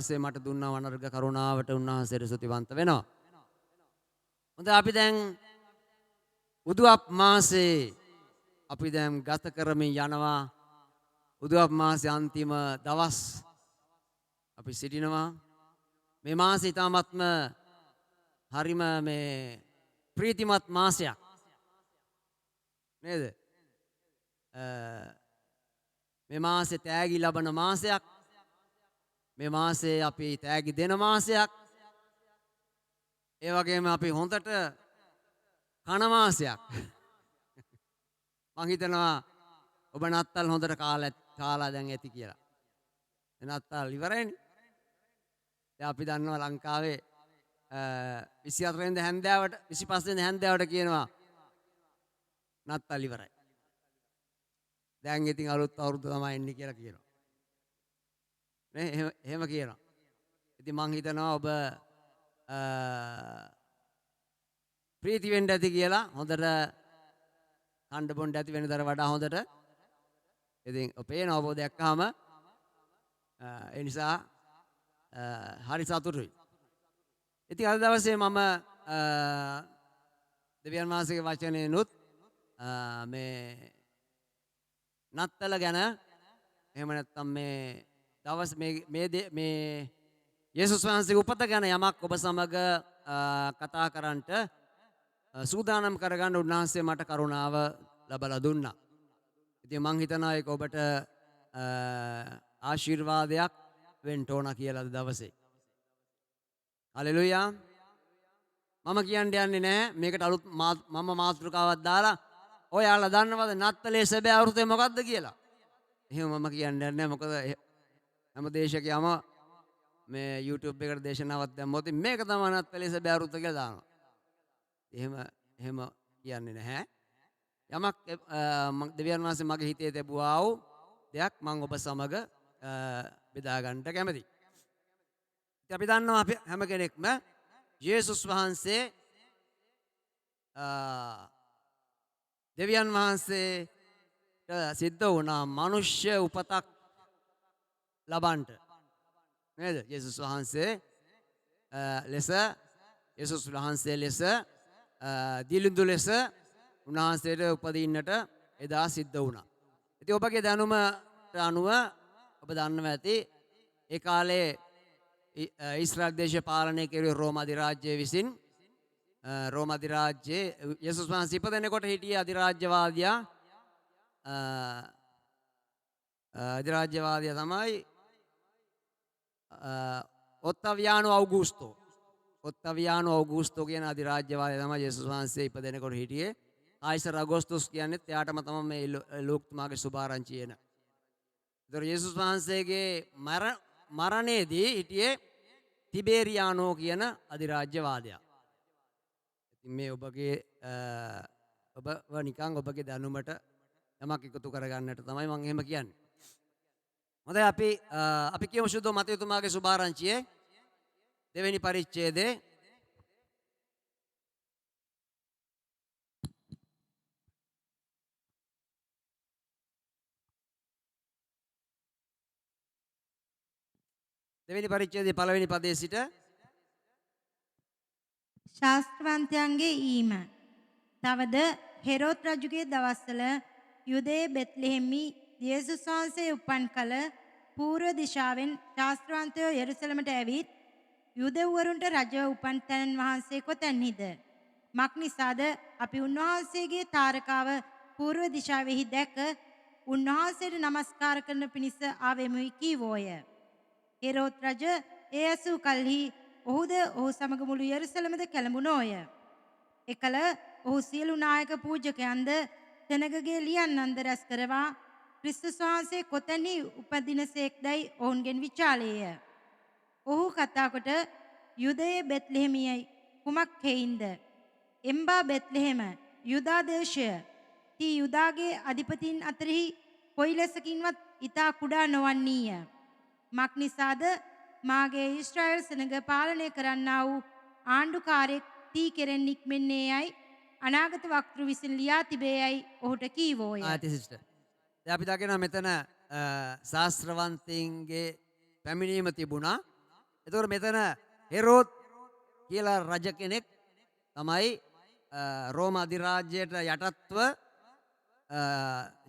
මට දුන්නා වනර්ග කරුණාවට උන්වහන්සේට ස්තුතිවන්ත වෙනවා. හොඳයි අපි දැන් උදුවප් මාසේ අපි දැන් ගත කරමින් යනවා. උදුවප් මාසේ අන්තිම දවස් අපි සිටිනවා. මේ මාසෙ ඉතාමත්ම හරිම මේ ප්‍රීතිමත් මාසයක් නේද? මේ මාසේ තෑගි ලබන මාසයක්. මේ මාසේ අපි තෑගි දෙන මාසයක්. ඒ වගේම අපි හොඳට කන මාසයක්. මං හිතනවා ඔබ නත්තල් හොඳට කාලා දැන් ඇති කියලා. නත්තල් ඉවරයිනේ. දැන් අපි දන්නවා ලංකාවේ 24 වෙනිදා හැන්දෑවට 25 වෙනිදා හැන්දෑවට කියනවා නත්තල් ඉවරයි. දැන් ඉතින් අලුත් අවුරුද්ද තමයි එන්නේ කියලා කියනවා. නේ එහෙම කියනවා. ඉතින් මං හිතනවා ඔබ ප්‍රීති වෙන්න ඇති කියලා හොඳට කණ්ඩ බොණ්ඩ ඇති වෙනදට වඩා හොඳට. ඉතින් ඔපේනවා ඔබ දැක්කහම ඒ නිසා හරි සතුටුයි. ඉතින් අද දවසේ මම දෙවියන් වහන්සේගේ වචනේනොත් මේ නත්තල ගැන එහෙම නැත්නම් මේ දවස් මේ යේසුස් වහන්සේගේ උපත ගැන යමක් ඔබ සමග කතා කරන්නට සූදානම් කරගන්න උන්වහන්සේ මට කරුණාව ලබලා දුන්නා. ඉතින් මං හිතනවා ඒක ඔබට ආශිර්වාදයක් වෙන්න ඕන කියලා අද දවසේ. හලෙලුයා. මම කියන්න යන්නේ නැහැ මේකට අලුත් මම මාතෘකාවක් දාලා ඔයාලා දන්නවද නත්තලේ සැබෑ අරුතේ මොකක්ද කියලා? එහෙම මම කියන්නේ නැහැ මොකද හැම දේශකයම මේ YouTube එකට දේශනාවක් දැම්මොත් මේක තමයි නත්තලේ සැබෑ අරුත කියලා දානවා. එහෙම කියන්නේ නැහැ. යමක් දෙවියන් වහන්සේ මගේ හිතේ තිබුවා වූ දෙයක් මම ඔබ සමග බෙදා ගන්නට කැමතියි. ඉතින් අපි දන්නවා අපි හැම කෙනෙක්ම යේසුස් වහන්සේ දෙවියන් වහන්සේට සිද්ධ වුණා මනුෂ්‍ය උපතක් ලබන්නට. නේද? යේසුස් වහන්සේ ලෙස දිලිඳු ලෙස උන්වහන්සේට උපදින්නට එදා සිද්ධ වුණා. ඉතින් ඔබගේ දැනුමට අනුව ඔබ දන්නවා ඇති ඒ කාලේ ඊශ්‍රායල් දේශය පාලනය කෙරුවේ රෝම අධිරාජ්‍යය විසින්. රෝම අධිරාජ්‍යයේ යේසුස් වහන්සේ ඉපදෙනකොට හිටියේ අධිරාජ්‍යවාදියා තමයි ඔත්තවියානෝ අවුගුස්තෝ කියන අධිරාජ්‍යවාදියා තමයි යේසුස් වහන්සේ ඉපදෙනකොට හිටියේ. කායිසර් අගෝස්තුස් කියන්නේත් එයාටම තමයි මේ ලෝකතුමාගේ සුභාරංචි එන. ඒතර යේසුස් වහන්සේගේ මරණයේදී හිටියේ තිබේරියානෝ කියන අධිරාජ්‍යවාදියා. ඉතින් මේ ඔබව නිකන් ඔබගේ දැනුමට යමක් එකතු කරගන්නට තමයි මම එහෙම කියන්නේ. හොඳයි අපි කියමු සුද්ධ මතයතුමාගේ සුභාරංචියේ දෙවෙනි පරිච්ඡේදයේ පළවෙනි පදයේ සිට ශාස්ත්‍රවන්තයන්ගේ ඊම. තවද හෙරෝද් රජුගේ දවස්වල යුදේ බෙත්ලෙහෙම්හි යේසුස් වහන්සේ උපන් කල පූර්ව දිශාවෙන් ශාස්ත්‍රවන්තයෝ යෙරුසලමට ඇවිත් යුදෙව්වරුන්ට රජව උපන් තැනන් වහන්සේ කොතැන්හිද? මක් නිසාද අපි උන්වහන්සේගේ තාරකාව පූර්ව දිශාවෙහි දැක උන්වහන්සේට නමස්කාර කරන පිණිස ආවෙමුයි කීවෝය. හෙරෝද් රජ ඒ ඇසූ කල්හි ඔහුද ඔහු සමග මුළු යෙරුසලමද කැළඹුණෝය. එකල ඔහු සියලු නායක පූජකයන්ද සෙනගගේ ලියන්නන්ද රැස් කරවා ක්‍රිස්තුස් වහන්සේ කොතැනි උපදිනසේක්දැයි ඔවුන්ගෙන් විචාලේය. ඔහු කතා කොට යුදයේ බෙත්ලෙහෙමියයි කුමක් හේයින්ද? එම්බා බෙත්ලෙහෙම යුදා දේශය තී යුදාගේ අධිපතීන් අතරෙහි කොයි ලෙසකින්වත් ඊතා කුඩා නොවන්නීය. මක් නිසාද මාගේ ඊශ්‍රායල් සෙනග පාලනය කරන්නා වූ ආණ්ඩුකාරයෙක් තී කෙරෙන් නික්මෙන්නේ යයි අනාගත වක්තෘ විසින් ලියා තිබේයයි ඔහුට කීවෝය. සිස්ටර්. දැන් අපි දකිනවා මෙතන ශාස්ත්‍රවන්තයින්ගේ පැමිණීම තිබුණා. එතකොට මෙතන හෙරෝද් කියලා රජ කෙනෙක් තමයි රෝම අධිරාජ්‍යයට යටත්ව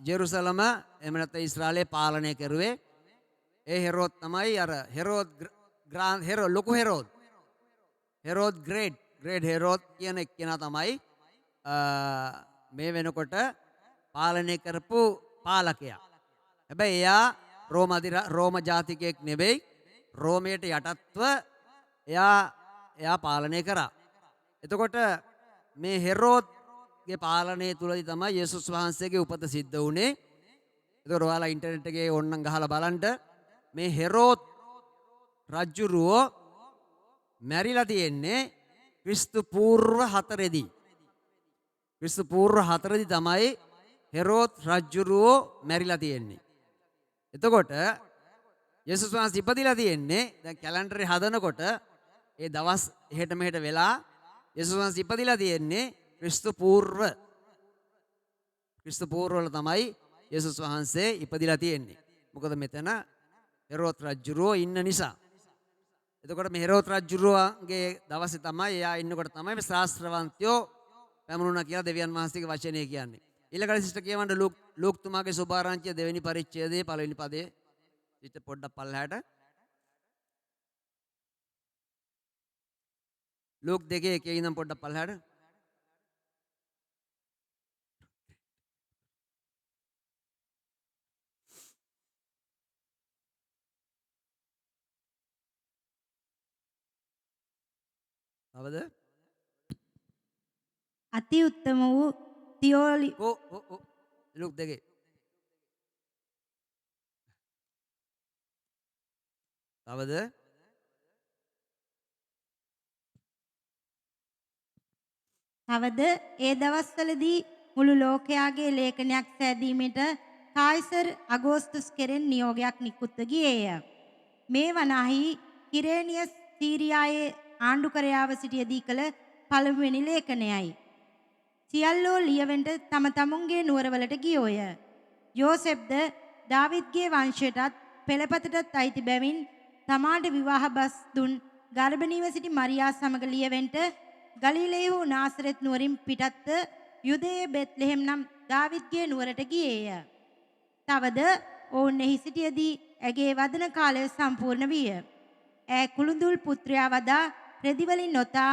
ජෙරුසලම එහෙම නැත්නම් ඊශ්‍රායලය පාලනය කරුවේ. ඒ හෙරෝද් තමයි අර හෙරෝද් ලොකු හෙරෝද් ග්‍රේට් හෙරෝද් කියන එක්කෙනා තමයි මේ වෙනකොට පාලනය කරපු පාලකයා. හැබැයි එයා රෝම ජාතිකයෙක් නෙවෙයි. රෝමයට යටත්ව එයා පාලනය කරා. එතකොට මේ හෙරෝද්ගේ පාලනය තුලදී තමයි යේසුස් වහන්සේගේ උපත සිද්ධ වුණේ. එතකොට ඔයාලා ඉන්ටර්නෙට් එකේ ඕනනම් ගහලා බලන්න මේ හෙරෝද් රජුරෝ මැරිලා තියෙන්නේ ක්‍රිස්තු පූර්ව 4 දී. ක්‍රිස්තු පූර්ව 4 දී තමයි හෙරෝද් රජුරෝ මැරිලා තියෙන්නේ. එතකොට යේසුස් වහන්සේ ඉපදිලා තියෙන්නේ දැන් කැලෙන්ඩරේ හදනකොට ඒ දවස් එහෙට මෙහෙට වෙලා යේසුස් වහන්සේ ඉපදිලා තියෙන්නේ ක්‍රිස්තු පූර්ව වල තමයි යේසුස් වහන්සේ ඉපදිලා තියෙන්නේ. මොකද මෙතන හෙරෝද් රජුරෝ ඉන්න නිසා. එතකොට මේ හෙරෝද් රජුරෝගේ දවසේ තමයි එයා ඉන්නකොට තමයි මේ ශාස්ත්‍රවන්තයෝ පැමුණුණා කියලා දෙවියන් වහන්සේගේ වචනේ කියන්නේ. ඊළඟට සිස්ටර් කියවන්න ලූක් තුමාගේ සුභාරංචිය දෙවෙනි පරිච්ඡේදයේ පළවෙනි පදේ සිස්ටර් පොඩ්ඩක් පල්ලහැට. ලූක් 2:1 ඉඳන් පොඩ්ඩක් පල්ලහැට. තවද අති උත්තම වූ තියෝලි ලූක් 2 තවද තවද ඒ දවස්වලදී මුළු ලෝකයාගේ ලේඛනයක් සෑදීමට කායිසර් අගෝස්තුස් කෙරෙන් නියෝගයක් නිකුත්ව ගියේය. මේ වනාහි කිරේනියස් සීරියාවේ ආණ්ඩුකරයාව සිටියදී කළ පළමුවෙනි ලේඛනයයි. සියල්ලෝ ලියවෙන්ට තම තමුන්ගේ නුවරවලට ගියෝය. යෝසෙෆ්ද දාවිද්ගේ වංශයටත් පෙළපතටත් අයිති බැවින් තමාට විවාහ බස් දුන් ගර්භණීව සිටි මරියා සමග ලියවෙන්ට ගලිලයේ වූ නාසරෙත් නුවරින් පිටත්ව යුදයේ බෙත්ලෙහෙම් නම් දාවිද්ගේ නුවරට ගියේය. තවද ඔවුන් එහි සිටියදී ඇගේ වදන කාලය සම්පූර්ණ විය. ඈ කුළුඳුල් පුත්‍රයා වදා රෙදිවලින් නොතා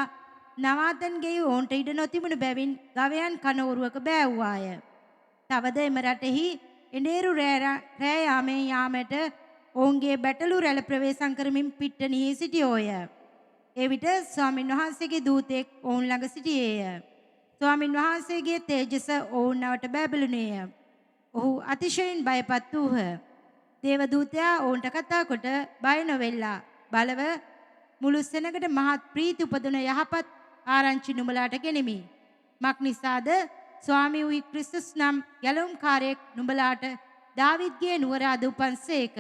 නවාතන්ගේ ඔවුන්ට ඉඩ නොතිබුණු බැවින් ගවයන් කනෝරුවක බෑව්වාය. තවද එම රටෙහි එඬේරු රෑ යාමට ඔවුන්ගේ බැටළු රැළ ප්‍රවේශම් කරමින් පිට්ටනියෙහි සිටියෝය. එවිට ස්වාමින් වහන්සේගේ දූතෙක් ඔවුන් ළඟ සිටියේය. ස්වාමින් වහන්සේගේ තේජස ඔවුන් අවට බැබළුණේය. ඔහු අතිශයින් බයපත් වූහ. දේවදූතයා ඔවුන්ට කතා කොට බය නොවෙල්ලා බලව මුළු සෙනගට මහත් ප්‍රීති උපදන යහපත් ආරංචි නුඹලාට ගෙනෙමි. මක් නිසාද ස්වාමී වූ ක්‍රිස්තුස් නම් ගැලවුම්කාරයෙක් නුඹලාට දාවිද්ගේ නුවර අද උපන්සේක.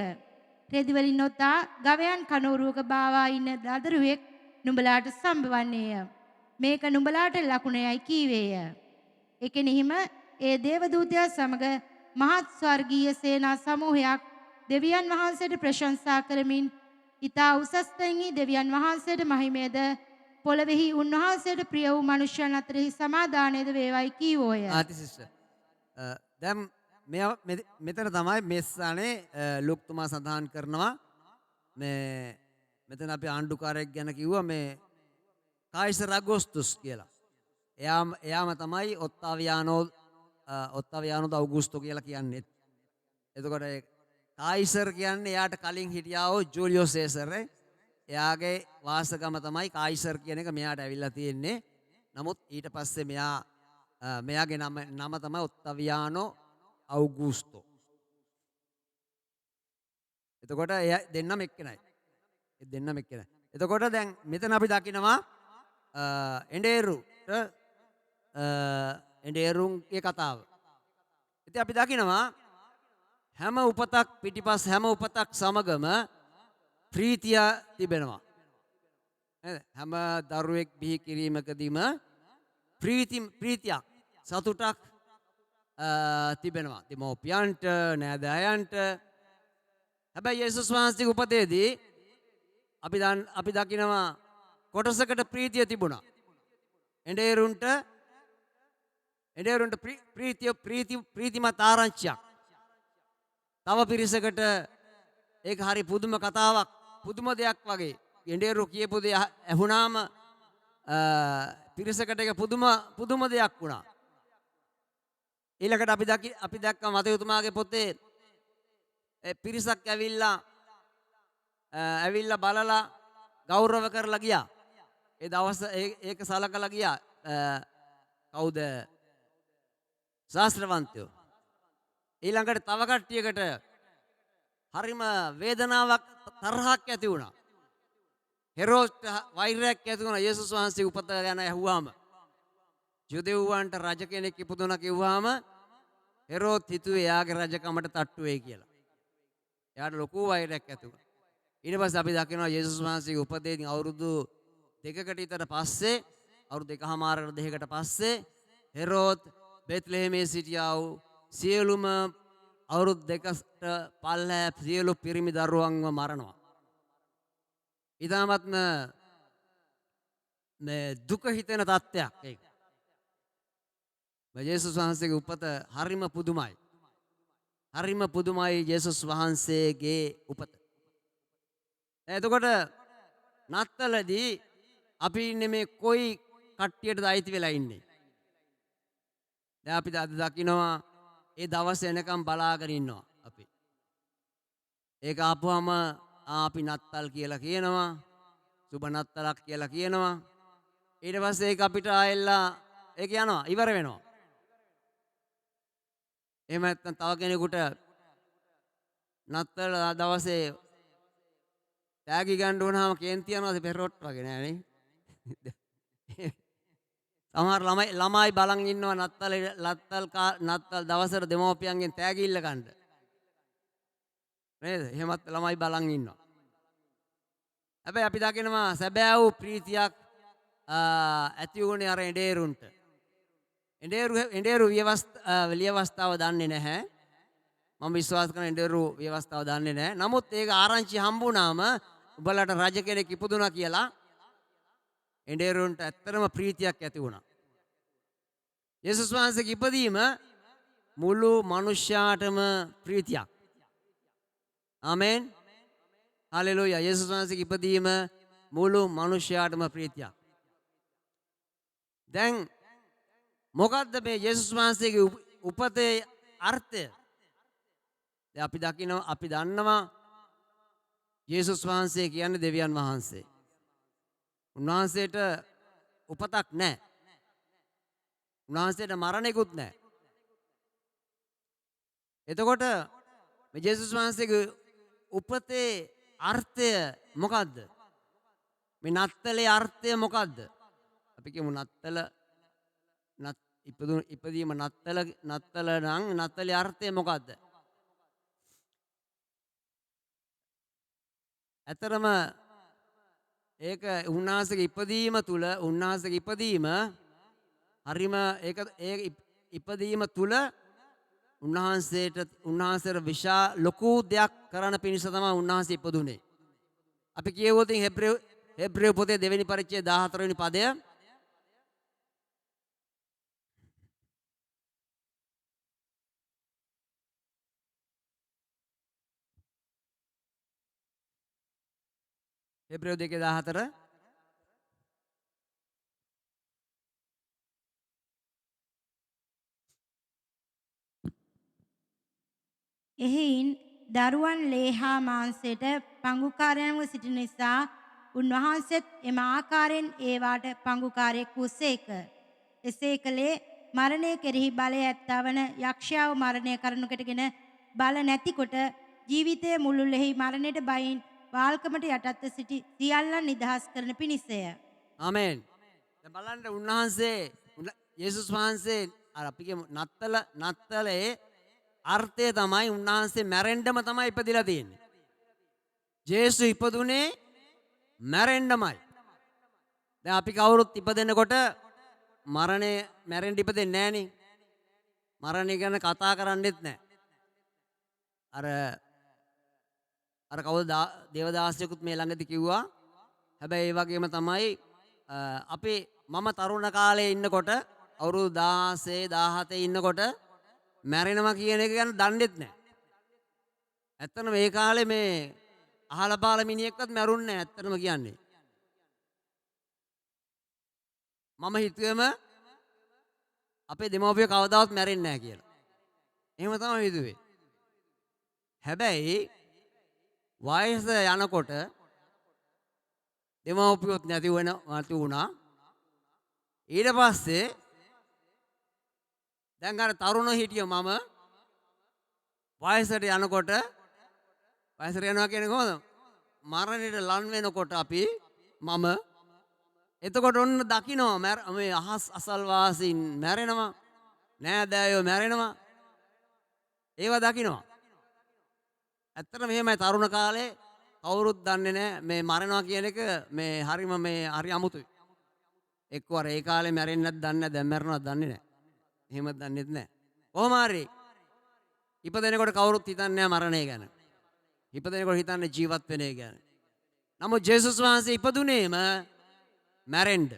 රෙදිවලින් නොතා ගවයන් කනෝරුවක බාවා ඉන්න දදරුවෙක් නුඹලාට සම්බවන්නේය. මේක නුඹලාට ලකුණයයි කීවේය. එකෙනෙහිම ඒ දේවදූතයා සමග මහත් ස්වර්ගීය සේනා සමූහයක් දෙවියන් වහන්සේට ප්‍රශංසා කරමින් ඊතා උසස් තැන්හි දෙවියන් වහන්සේට මහිමයද පොළොවේහි උන්වහන්සේට ප්‍රිය වූ මනුෂ්‍යයන් අතරෙහි සමාදානයද වේවයි කීවෝය. ආති සිස්ටර්. දැන් මෙතන තමයි මේ ස්ථානේ ලූක් තුමා සඳහන් කරනවා මේ මෙතන අපි ආණ්ඩුකාරයෙක් ගැන කිව්වා මේ කායිසර් අගෝස්තුස් කියලා. එයාම තමයි ඔත්තාවියානෝ අවුගුස්තෝ කියලා කියන්නේ. එතකොට කායිසර් කියන්නේ එයාට කලින් හිටියා වූ ජූලියස් සේසර්. එයාගේ වාසගම තමයි කායිසර් කියන එක මෙයාට ඇවිල්ලා තියෙන්නේ. නමුත් ඊට පස්සේ මෙයාගේ නම තමයි ඔත්තාවියානෝ අවුගුස්තෝ. එතකොට දෙන්නම එක්කෙනයි. එතකොට දැන් මෙතන අපි දකිනවා එඬේරුන්ගේ කතාව. ඉතින් අපි දකිනවා හැම උපතක් පිටිපස් හැම උපතක් සමගම ප්‍රීතිය තිබෙනවා. හැම දරුවෙක් බිහි කිරීමකදීම ප්‍රීතියක් සතුටක් තිබෙනවා. දෙමෝපියන්ට නෑදෑයන්ට. හැබැයි යේසුස් වහන්සේගේ උපතේදී අපි දකිනවා කොටසකට ප්‍රීතිය තිබුණා. එඬේරුන්ට ප්‍රීතිමත් ආරංචියක්. තව පිරිසකට ඒක හරි පුදුම කතාවක්, පුදුම දෙයක් වගේ. එඬේරු කියපු දේ ඇහුණාම පිරිසකට ඒක පුදුම දෙයක් වුණා. ඊළඟට අපි දැක්ක මතයුතුමාගේ පොතේ පිරිසක් ඇවිල්ලා බලලා ගෞරව කරලා ගියා. ඒ දවස් ඒක සලකලා ගියා. කවුද? ශාස්ත්‍රවන්තයෝ. ඊළඟට තව කට්ටියකට හරිම වේදනාවක්, තරහක් ඇති වුණා. හෙරෝදට වෛරයක් ඇති වුණා යේසුස් වහන්සේ උපත ගැන ඇහුවාම. යුදෙව්වන්ට රජ කෙනෙක් ඉපදුණා කිව්වාම හෙරෝද් හිතුවේ එයාගේ රජකමට තට්ටු වෙයි කියලා. එයාට ලොකු වෛරයක් ඇති වුණා. ඊට පස්සේ අපි දකිනවා යේසුස් වහන්සේගේ උපතේදී අවුරුදු 2කට විතර පස්සේ, අවුරුදු 1.5කට 2කට පස්සේ හෙරෝද් බෙත්ලෙහෙමේ සිටියා වූ සියලුම අවුරුදු 2කට පල්ලෑ සියලු පිරිමි දරුවන්ව මරනවා. ඊටාත්ම දුක හිතෙන තත්ත්වයක් ඒක. යේසුස් වහන්සේගේ උපත හරිම පුදුමයි. හරිම පුදුමයි යේසුස් වහන්සේගේ උපත. එතකොට නත්තලදී අපි ඉන්නේ මේ කොයි කට්ටියටද අයිති වෙලා ඉන්නේ? දැන් අපි අද දකිනවා ඒ දවස් එනකම් බලාගෙන ඉන්නවා අපි. ඒක ආපුවම අපි නත්තල් කියලා කියනවා. සුබ නත්තලක් කියලා කියනවා. ඊට පස්සේ ඒක අපිට ආයෙල්ලා ඒක යනවා, ඉවර වෙනවා. එහෙම නැත්නම් තව කෙනෙකුට නත්තල දවසේ තෑගි ගන්න වුණාම කේන්ති යනවාද පෙරොට් වගේ නෑනේ. සමහර ළමයි බලන් ඉන්නවා නත්තල් දවසට දෙමෝපියන්ගෙන් තෑගි ඉල්ල ගන්න. නේද? එහෙමත් ළමයි බලන් ඉන්නවා. හැබැයි අපි දකිනවා සැබෑ වූ ප්‍රීතියක් ඇති වුණේ අර එඬේරුන්ට. එඬේරු විවස්ථාව දන්නේ නැහැ. මම විශ්වාස කරන එඬේරු විවස්ථාව දන්නේ නැහැ. නමුත් ඒක ආරංචි හම්බුනාම උඹලට රජ කෙනෙක් ඉපදුනා කියලා එඬේරුන්ට ඇත්තටම ප්‍රීතියක් ඇති වුණා. යේසුස් වහන්සේගේ ඉපදීම මුළු මනුෂ්‍යයාටම ප්‍රීතියක්. ආමෙන්. හලෙලූයා. යේසුස් වහන්සේගේ ඉපදීම මුළු මනුෂ්‍යයාටම ප්‍රීතියක්. දැන් මොකද්ද මේ යේසුස් වහන්සේගේ උපතේ අර්ථය? දැන් අපි දන්නවා යේසුස් වහන්සේ කියන්නේ දෙවියන් වහන්සේ. උන්වහන්සේට උපතක් නැහැ. උන්වහන්සේට මරණයකුත් නැහැ. එතකොට මේ යේසුස් වහන්සේගේ උපතේ අර්ථය මොකද්ද? මේ නත්තලේ අර්ථය මොකද්ද? අපි කියමු ඉපදීම නත්තල නම් නත්තලේ අර්ථය මොකද්ද? ඇතරම ඒක උන්වහන්සේගේ ඉපදීම තුල හරිම ඒ ඉපදීම තුල උන්වහන්සේට ලොකු දෙයක් කරන්න පිණිස තමයි උන්වහන්සේ ඉපදුනේ. අපි කියවුවොත් හෙබ්‍රේව පොතේ 2 වෙනි පරිච්ඡේදය 14 වෙනි පදය. හෙබ්‍රේව 2:14. එහෙයින් දරුවන් ලේහා මාංශයට පංගුකාරයන්ව සිටින නිසා උන්වහන්සේත් එම ආකාරයෙන් ඒවාට පංගුකාරයෙක් වූසේක. එසේ කළේ මරණය කෙරෙහි බලය ඇත්තවන යක්ෂයාව මරණය කරනු කොටගෙන බල නැතිකොට ජීවිතයේ මුළුල්ලෙහි මරණයට බයින් වාල්කමට යටත්ව සිටි සියල්ලන් නිදහස් කරන පිණිසය. ආමෙන්. දැන් බලන්න යේසුස් වහන්සේ අපි කියමු නත්තලේ අර්ථය තමයි උන්වහන්සේ මැරෙන්නම තමයි ඉපදිලා තියෙන්නේ. ජේසු ඉපදුනේ මැරෙන්නමයි. දැන් අපි කවුරුත් ඉපදෙනකොට මැරෙන්න ඉපදෙන්නේ නැහනේ. මරණය ගැන කතා කරන්නෙත් නැහැ. අර අර කවුද දේවදාසයෙකුත් මේ ළඟදී කිව්වා. හැබැයි ඒ වගේම තමයි අපි මම තරුණ කාලේ ඉන්නකොට අවුරුදු 16 17 ඉන්නකොට මැරෙනවා කියන එක ගැන දන්නේත් නැහැ. ඇත්තටම මේ කාලේ මේ අහලා පාල මිනිහෙක්වත් මැරුන්නේ නැහැ ඇත්තටම කියන්නේ. මම හිතුවේම අපේ දෙමව්පියෝ කවදාවත් මැරෙන්නේ නැහැ කියලා. එහෙම තමයි හිතුවේ. හැබැයි වයස යනකොට දෙමව්පියොත් නැති වුණා. ඊට පස්සේ දැන් අර තරුණ හිටිය මම වයසට යනකොට වයසට යනවා කියන්නේ කොහොමද? මරණයට ලං වෙනකොට අපි මම එතකොට ඔන්න දකින්නවා මේ අහස් අසල්වාසීන් මැරෙනවා. නෑදෑයෝ මැරෙනවා. ඒවා දකින්නවා. ඇත්තට මෙහෙමයි තරුණ කාලේ කවුරුත් දන්නේ නැහැ මේ මරණවා කියන එක මේ හරිම මේ හරි අමුතුයි. එක්කවර ඒ කාලේ මැරෙන්නේ නැද්ද දන්නේ නැහැ දැන් මැරෙනවද දන්නේ නැහැ. එහෙම දන්නේත් නැහැ. කොහොම හරි ඉපදෙනකොට කවුරුත් හිතන්නේ නැහැ මරණය ගැන. ඉපදෙනකොට හිතන්නේ ජීවත් වෙන එක ගැන. නමුත් ජේසුස් වහන්සේ ඉපදුනේම මැරෙන්න.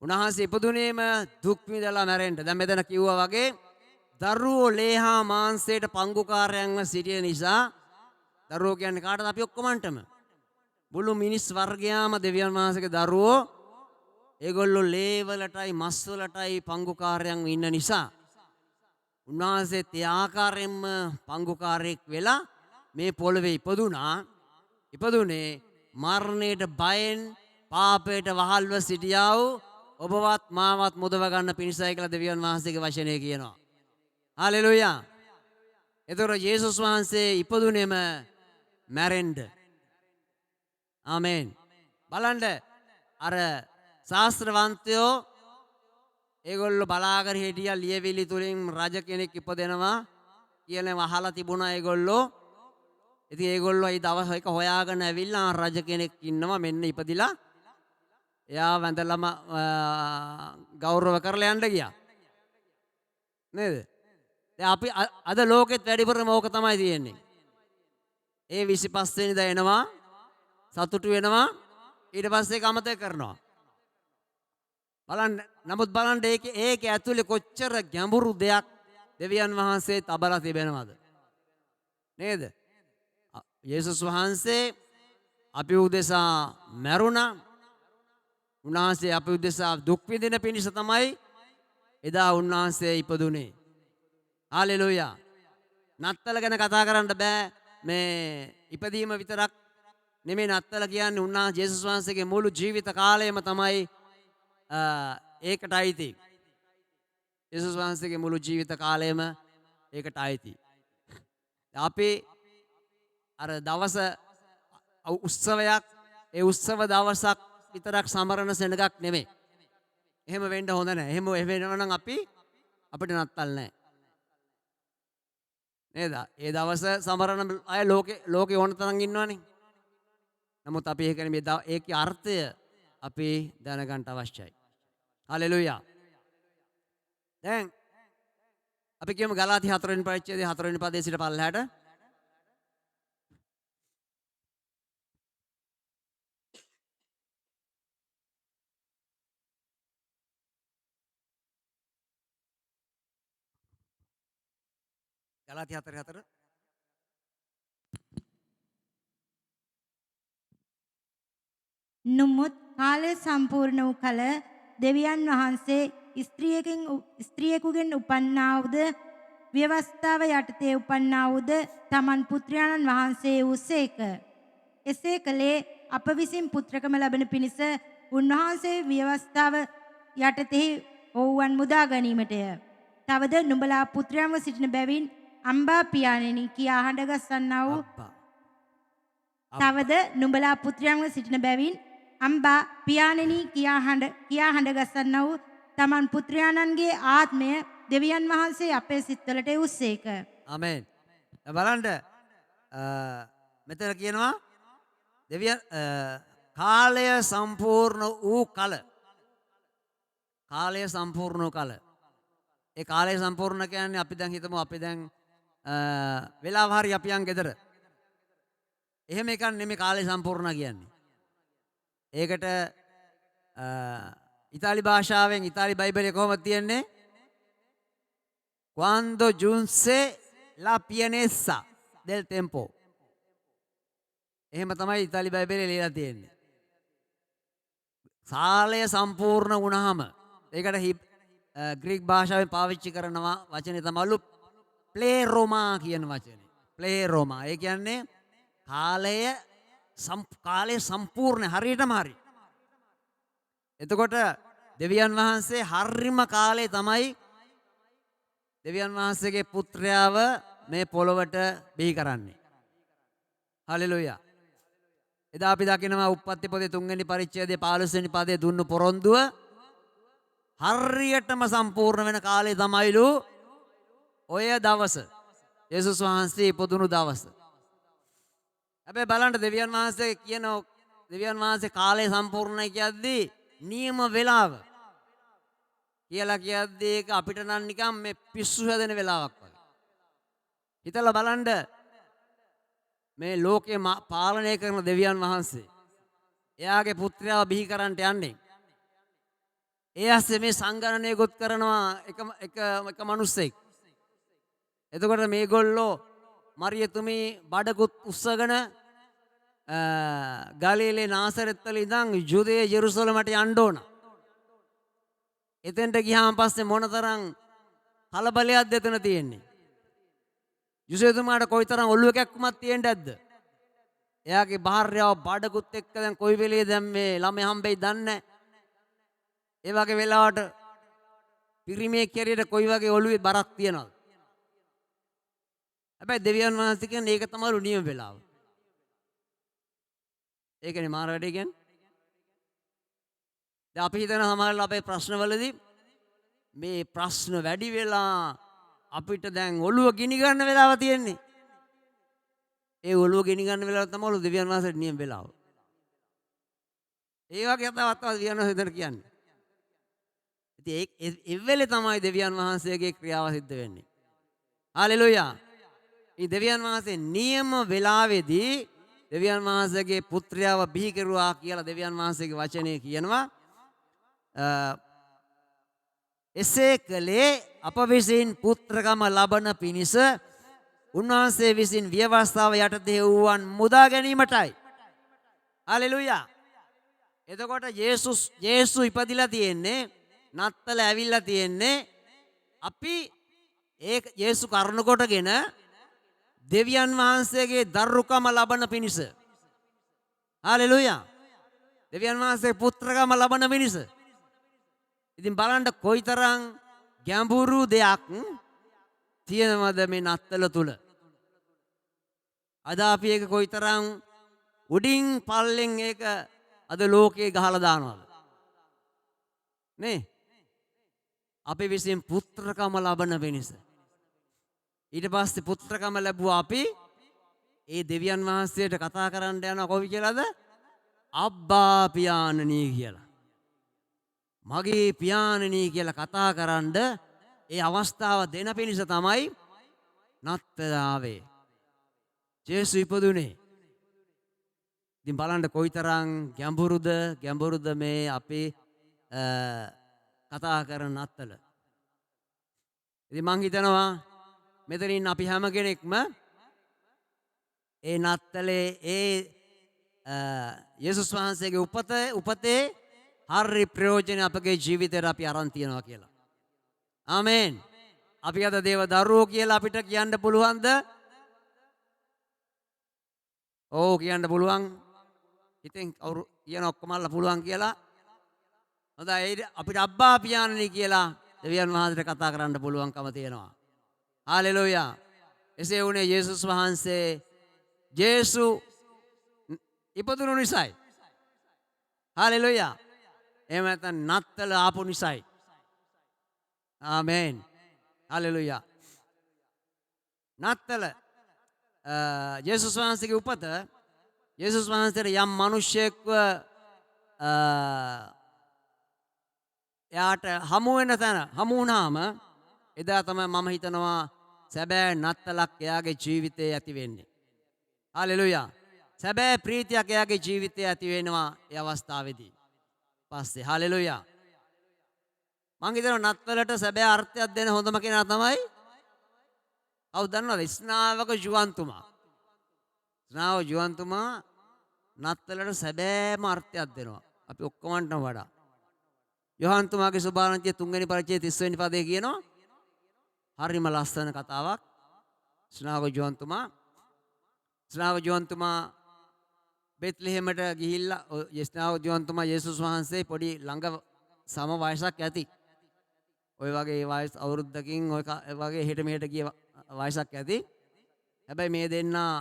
උන්වහන්සේ ඉපදුනේම දුක් විඳලා මැරෙන්න. දැන් මෙතන කිව්වා වගේ දරුවෝ ලේහා මාංශයට පංගුකාරයන්ව සිටිය නිසා දරුවෝ කියන්නේ කාටද අපි ඔක්කොමන්ටම මුළු මිනිස් වර්ගයාම දෙවියන් වහන්සේගේ දරුවෝ ඒගොල්ලෝ ලේවලටයි මස්වලටයි පංගුකාරයන් ඉන්න නිසා උන්වහන්සේ ඒ ආකාරයෙන්ම පංගුකාරයෙක් වෙලා මේ පොළවේ ඉපදුනේ මරණයට බයෙන් පාපයට වහල්ව සිටියා වූ ඔබවත් මාවත් මුදව ගන්න පිණිසයි කියලා දෙවියන් වහන්සේගේ වචනේ කියනවා. හලෙලුයා. එතකොට යේසුස් වහන්සේ ඉපදුනේම මැරෙන්න. ආමෙන්. බලන්න අර ශාස්ත්‍රවන්තයෝ ඒගොල්ලෝ බලාගෙන හිටියා ලියවිලි තුලින් රජ කෙනෙක් ඉපදෙනවා කියලා අහලා තිබුණා ඒගොල්ලෝ. ඉතින් ඒගොල්ලෝ ඒ දවස් එක හොයාගෙන ඇවිල්ලා රජ කෙනෙක් ඉන්නවා මෙන්න ඉපදිලා. එයා වැඳලම ගෞරව කරලා යන්න ගියා. නේද? දැන් අපි අද ලෝකෙත් වැඩිපුරම ඕක තමයි තියෙන්නේ. ඒ 25 වෙනිදා එනවා සතුටු වෙනවා ඊට පස්සේ ඒක අමතක කරනවා. බලන්න නමුත් බලන්න ඒක ඇතුලේ කොච්චර ගැඹුරු දෙයක් දෙවියන් වහන්සේ තබලා තිබෙනවද? නේද? යේසුස් වහන්සේ අපි උදෙසා මැරුණා. උන්වහන්සේ අපි උදෙසා දුක් විඳින පිණිස තමයි එදා උන්වහන්සේ ඉපදුනේ. හalleluya. නත්තල ගැන කතා කරන්න බෑ. මේ ඉපදීම විතරක් නෙමෙයි නත්තල කියන්නේ උන්වහන්සේ යේසුස් වහන්සේගේ මුළු ජීවිත කාලයම තමයි ඒකට අයිති. යේසුස් වහන්සේගේ මුළු ජීවිත කාලයම ඒකට අයිති. අපි අර දවස උත්සවයක් ඒ උත්සව දවසක් විතරක් සමරන සෙනගක් නෙමෙයි. එහෙම වෙන්න හොඳ නැහැ. එහෙම වෙනවා නම් අපිට නත්තල් නැහැ. නේද? ඒ දවස සමරන අය ලෝකේ ඕන තරම් ඉන්නවනේ. නමුත් අපි ඒක නෙමෙයි ඒකේ අර්ථය අපි දැනගන්න අවශ්‍යයි. හalleluya. දැන් අපි කියමු ගලාති 4 වෙනි පරිච්ඡේදයේ 4 වෙනි පදයේ සිට පල්ලෙහාට ගලාති 4:4 නුමුත් කාලය සම්පූර්ණ වූ කල දෙවියන් වහන්සේ ස්ත්‍රියකුගෙන් උපන්නා වූද ව්‍යවස්ථාව යටතේ උපන්නා වූද තමන් පුත්‍රයාණන් වහන්සේ වූසේක. එසේ කළේ අප විසින් පුත්‍රකම ලැබෙන පිණිස උන්වහන්සේ ව්‍යවස්ථාව යටතෙහි ඔවුන් මුදා ගැනීමටය. තවද නුඹලා පුත්‍රයන්ව සිටින බැවින් අම්බා පියාණෙනි කියා හඬගස්සන්නා වූ තවද නුඹලා පුත්‍රයන්ව සිටින බැවින් අම්බා පියාණෙනි කියා හඬගස්සන්නා වූ තමන් පුත්‍රයාණන්ගේ ආත්මය දෙවියන් වහන්සේ අපේ සිත්වලට එවුස්සේක. ආමෙන්. බලන්න මෙතන කියනවා දෙවියන් කාලය සම්පූර්ණ වූ කල. කාලය සම්පූර්ණ වූ කල. ඒ කාලය සම්පූර්ණ කියන්නේ අපි දැන් හිතමු අපි දැන් වෙලාව හරි අපි යන් ගෙදර. එහෙම එකක් නෙමෙයි කාලේ සම්පූර්ණ කියන්නේ. ඒකට ඉතාලි භාෂාවෙන් ඉතාලි බයිබලයේ කොහොමද තියෙන්නේ? Quando giunse la pienezza del tempo. එහෙම තමයි ඉතාලි බයිබලයේ ලියලා තියෙන්නේ. කාලය සම්පූර්ණ වුණාම ඒකට ග්‍රීක භාෂාවෙන් පාවිච්චි කරනවා වචනේ තමයිලු ප්ලේරෝමා කියන වචනේ. ප්ලේරෝමා. ඒ කියන්නේ කාලය සම්පූර්ණ හරියටම හරි. එතකොට දෙවියන් වහන්සේ හරිම කාලේ තමයි දෙවියන් වහන්සේගේ පුත්‍රයාව මේ පොළොවට බිහි කරන්නේ. හලෙලුයා. එදා අපි දකිනවා උප්පත්ති පොතේ 3 වෙනි පරිච්ඡේදයේ 15 වෙනි පදයේ දුන්නු පොරොන්දුව හරියටම සම්පූර්ණ වෙන කාලේ තමයිලු ඔය දවස. යේසුස් වහන්සේ ඉපදුණු දවස. හැබැයි බලන්න දෙවියන් වහන්සේ කියන දෙවියන් වහන්සේ කාලය සම්පූර්ණයි කියද්දී නියම වෙලාව කියලා කියද්දී ඒක අපිට නම් නිකන් මේ පිස්සු හැදෙන වෙලාවක් වගේ. හිතලා බලන්න මේ ලෝකේ පාලනය කරන දෙවියන් වහන්සේ එයාගේ පුත්‍රයාව බිහි කරන්නට යන්නේ. ඒ ඇස්සේ මේ සංගණනය ගොත් කරනවා එක මිනිස්සෙක්. එතකොට මේගොල්ලෝ මරියතුමී බඩකුත් උස්සගෙන ගලිලේ නාසරෙත් වල ඉඳන් යුදේ ජෙරුසලමට යන්න ඕන. එතෙන්ට ගියාම පස්සේ මොනතරම් කලබලයක්ද එතන තියෙන්නේ. යුසේතුමාට කොයිතරම් ඔළුව කැක්කුමක් තියෙන්නද? එයාගේ භාර්යාව බඩකුත් එක්ක දැන් කොයි වෙලේ දැන් මේ ළමයි හම්බෙයි දන්නේ නැහැ. ඒ වගේ වෙලාවට පිරිමේ කැරියට කොයි වගේ ඔළුවේ බරක් තියනවද? හැබැයි දෙවියන් වහන්සේ කියන්නේ ඒක තමයිලු නියම වෙලාව. ඒකනේ මාර වැඩේ කියන්නේ. දැන් අපි හිතන සමහරවල් අපේ ප්‍රශ්නවලදී මේ ප්‍රශ්න වැඩි වෙලා අපිට දැන් ඔළුව ගිනි ගන්න වෙලාව තියෙන්නේ. ඒ ඔළුව ගිනි ගන්න වෙලාව තමයිලු දෙවියන් වහන්සේට නියම වෙලාව. ඒ වගේ කතාවක් තමයි දෙවියන් වහන්සේ කියන්නේ. ඉතින් ඒ වෙලේ තමයි දෙවියන් වහන්සේගේ ක්‍රියාව සිද්ධ වෙන්නේ. හalleluya. මේ දෙවියන් වහන්සේ නියම වෙලාවේදී දෙවියන් වහන්සේගේ පුත්‍රයාව බිහි කරුවා කියලා දෙවියන් වහන්සේගේ වචනේ කියනවා. එසේ කලේ අප විසින් පුත්‍රකම ලබන පිණිස උන්වහන්සේ විසින් ව්‍යවස්ථාව යටතේ වූවන් මුදා ගැනීමටයි. හalleluya. එතකොට යේසු ඉපදිලා තියෙන්නේ නත්තල ඇවිල්ලා තියෙන්නේ අපි ඒ යේසු කරුණ කොටගෙන දෙවියන් වහන්සේගේ දරුකම ලබන පිණිස. හalleluya. දෙවියන් වහන්සේ පුත්‍රකම ලබන පිණිස. ඉතින් බලන්න කොයිතරම් ගැඹුරු දෙයක් තියෙනවද මේ නත්තල තුල. අද අපි ඒක කොයිතරම් උඩින් පල්ලෙන් ඒක අද ලෝකේ ගහලා දානවද? නේ? අපි විසින් පුත්‍රකම ලබන පිණිස. ඊට පස්සේ පුත්‍රකම ලැබුවා අපි ඒ දෙවියන් වහන්සේට කතා කරන්න යනවා කොහොම කියලාද? අබ්බා පියාණනී කියලා. මගේ පියාණනී කියලා කතා කරන්න ඒ අවස්ථාව දෙන පිණිස තමයි නත්තල ආවේ. ජේසු ඉපදුනේ. ඉතින් බලන්න කොයිතරම් ගැඹුරුද මේ අපේ කතා කරන නත්තල. ඉතින් මං හිතනවා මෙතනින් අපි හැම කෙනෙක්ම ඒ නත්තලේ යේසුස් වහන්සේගේ උපතේ හරි ප්‍රයෝජන අපගේ ජීවිතේට අපි අරන් තියනවා කියලා. ආමේන්. අපි අද දේව දරුවෝ කියලා අපිට කියන්න පුළුවන්ද? ඔව් කියන්න පුළුවන්. ඉතින් කවුරු කියන ඔක්කොමලා පුළුවන් කියලා. හොඳයි අපිට අබ්බා පියාණනි කියලා දෙවියන් වහන්සේට කතා කරන්න පුළුවන්කම තියෙනවා. හalleluya. එසේ වුණේ යේසුස් වහන්සේ ජේසු ඉපදුණු නිසායි. හalleluya. එහෙම නැත්නම් නත්තල ආපු නිසායි. ආමේන්. හalleluya. නත්තල යේසුස් වහන්සේගේ උපත යේසුස් වහන්සේට යම් මිනිසෙක්ව එයාට හමු වුණාම එදා තමයි මම හිතනවා සැබෑ නත්තලක් එයාගේ ජීවිතේ ඇති වෙන්නේ. හalleluya. සැබෑ ප්‍රීතියක් එයාගේ ජීවිතයේ ඇති වෙනවා ඒ අවස්ථාවේදී. පස්සේ හලෙලුයා. මං හිතනවා නත්වලට සැබෑ අර්ථයක් දෙන හොඳම කෙනා තමයි කවුද දන්නවද? ස්නාවක ජුවන්තුමා. ස්නාවක ජුවන්තුමා නත්වලට සැබෑම අර්ථයක් දෙනවා. අපි ඔක්කොමන්ටම වඩා. යොහන්තුමාගේ සුභාරංචිය 3 වෙනි පරිච්ඡේදයේ 30 වෙනි පදේ කියනවා. හරිම ලස්සන කතාවක්. ස්නාවක ජුවන්තුමා බෙත්ලෙහෙමට ගිහිල්ලා ස්නාවක ජුවන්තුමා යේසුස් වහන්සේ පොඩි ළඟ සම වයසක් ඇති. ඔය වගේ වයස් අවුරුද්දකින් ඔය වගේ හෙට මෙහෙට ගිය වයසක් ඇති. හැබැයි මේ දෙන්නා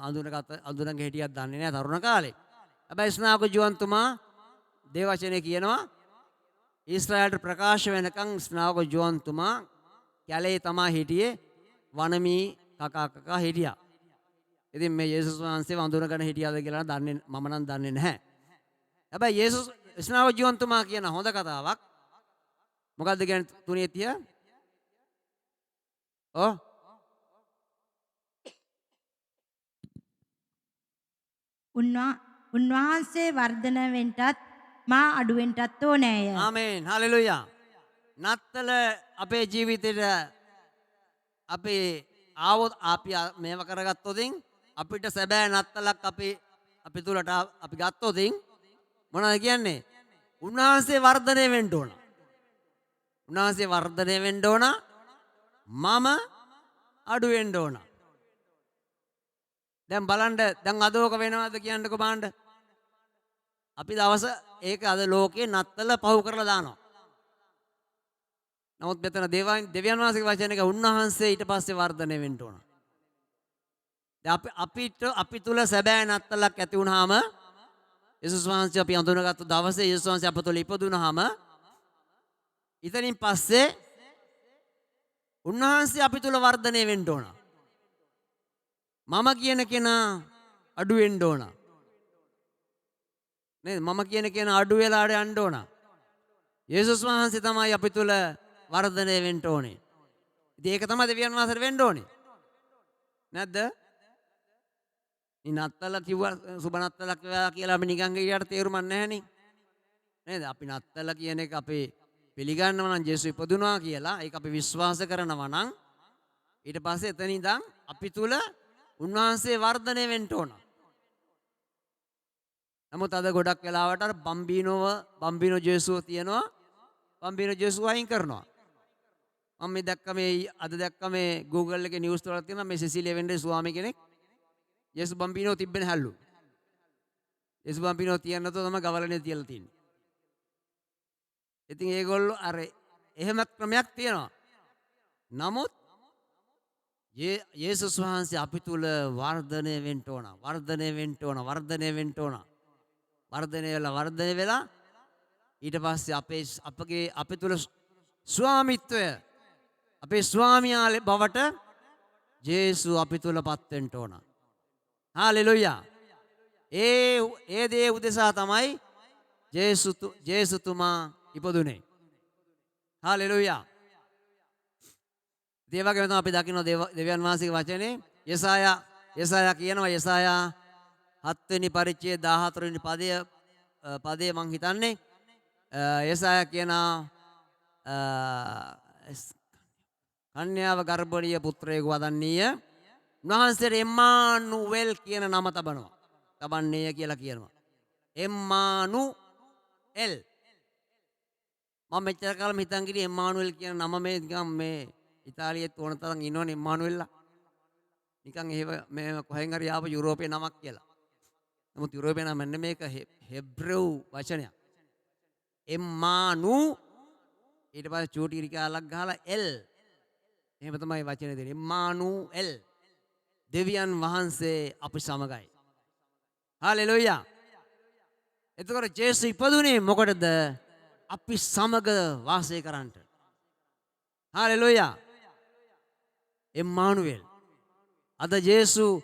අඳුනගේ හිටියක් දන්නේ නැහැ තරුණ කාලේ. හැබැයි ස්නාවක ජුවන්තුමා දේවචනේ කියනවා ඊශ්‍රායලට ප්‍රකාශ වෙනකන් ස්නාවක ජුවන්තුමා කැලේ තමා හිටියේ වනමී කකා හිටියා. ඉතින් මේ යේසුස් වහන්සේ වඳුනගෙන හිටියාද කියලා දන්නේ මම නම් දන්නේ නැහැ. හැබැයි යේසුස් ස්නාවක ජුවන්තුමා කියන හොඳ කතාවක්. මොකද්ද කියන්නේ 3:30? උන්වහන්සේ වර්ධන වෙන්නටත් මා අඩු වෙන්නටත් ඕනෑය. ආමේන් හලෙලුයා. නත්තල අපේ ජීවිතේට අපි ආවොත් අපි මේව කරගත්තොතින් අපිට සැබෑ නත්තලක් අපි තුලට අපි ගත්තොතින් මොනවද කියන්නේ? උන්වහන්සේ වර්ධනය වෙන්න ඕන. උන්වහන්සේ වර්ධනය වෙන්න ඕන. මම අඩු වෙන්න ඕන. දැන් බලන්න දැන් අදෝක වෙනවද කියන්නකෝ බලන්න. අපි දවස ඒක අද ලෝකේ නත්තල පහු කරලා දානවා. නමුත් මෙතන දෙවියන් වහන්සේගේ වචන එක උන්වහන්සේ ඊට පස්සේ වර්ධනය වෙන්න ඕන. දැන් අපි තුල සැබෑ නත්තලක් ඇති වුනහම යේසුස් වහන්සේ අපි අඳුනගත්තු දවසේ යේසුස් වහන්සේ අප තුල ඉපදුනහම ඉතින් පස්සේ උන්වහන්සේ අපි තුල වර්ධනය වෙන්න ඕන. මම කියන කෙනා අඩු වෙන්න ඕන. නේද? මම කියන කෙනා අඩු වෙලාට යන්න ඕන. යේසුස් වහන්සේ තමයි අපි තුල වර්ධනය වෙන්න ඕනේ. ඉතින් ඒක තමයි දෙවියන් වහන්සේට වෙන්න ඕනේ. නැද්ද? නත්තල කිව්වා සුබ නත්තලක් වේවා කියලා අපි නිකන් ගියට තේරුමක් නැහැ නේ. නේද? අපි නත්තල කියන එක අපි පිළිගන්නවා නම් ජේසුස් ඉපදුනා කියලා ඒක අපි විශ්වාස කරනවා නම් ඊට පස්සේ එතන ඉඳන් අපි තුල උන්වහන්සේ වර්ධනය වෙන්න ඕන. නමුත් අද ගොඩක් වෙලාවට අර බම්බීනෝ ජේසුව තියනවා. බම්බීනෝ ජේසුව අයින් කරනවා. මම මේ දැක්ක මේ Google එකේ නිවුස් වල තියෙනවා මේ සිසිලියා වෙන්නේ ස්වාමී කෙනෙක් යේසු බම්බීනෝ තිබ්බෙන හැල්ලු. යේසු බම්බීනෝ තියන්න නැතුව තමයි ගවලනේ තියලා තියෙන්නේ. ඉතින් ඒගොල්ලෝ අර එහෙම ක්‍රමයක් තියෙනවා. නමුත් යේසුස් වහන්සේ අපි තුල වර්ධනය වෙන්න ඕන. වර්ධනය වෙලා ඊට පස්සේ අපේ තුල ස්වාමිත්වය අපේ ස්වාමියා බවට ජේසු අපි තුලපත් වෙන්න ඕන. හාලෙලුයා. ඒ දේ උදෙසා තමයි ජේසුතුමා ඉපදුනේ. හාලෙලුයා. ඒ වගේම තමයි අපි දකින්න දෙවියන් වහන්සේගේ වචනේ යෙසායා කියනවා යෙසායා 7 වෙනි පරිච්ඡේදය 14 වෙනි පදයේ මං හිතන්නේ යෙසායා කියනවා කන්‍යාව ගර්භණීය පුත්‍රයෙකු වදන්නීය. උන්වහන්සේට එම්මානුවෙල් කියන නම තබන්නේය කියලා කියනවා. එම්මානුඑල්. මම මෙච්චර කාලෙම හිතන් ගියේ එම්මානුවෙල් කියන නම මේ ඉතාලියෙත් ඕන තරම් ඉන්නවනේ එම්මානුවෙල්ලා. නිකන් මේ කොහෙන් හරි ආපු යුරෝපේ නමක් කියලා. නමුත් යුරෝපේ නම නෙමෙයි මේක හෙබ්‍රෙව් වචනයක්. එම්මානු ඊට පස්සේ චූටි රිකාලක් ගහලා එල්. එහෙම තමයි වචනේ දෙන්නේ. එම්මානුඑල්. දෙවියන් වහන්සේ අපි සමගයි. හාලෙලුයා. එතකොට ජේසු ඉපදුනේ මොකටද? අපි සමග වාසය කරන්නට. හාලෙලුයා. එම්මානුවෙල්. අද ජේසු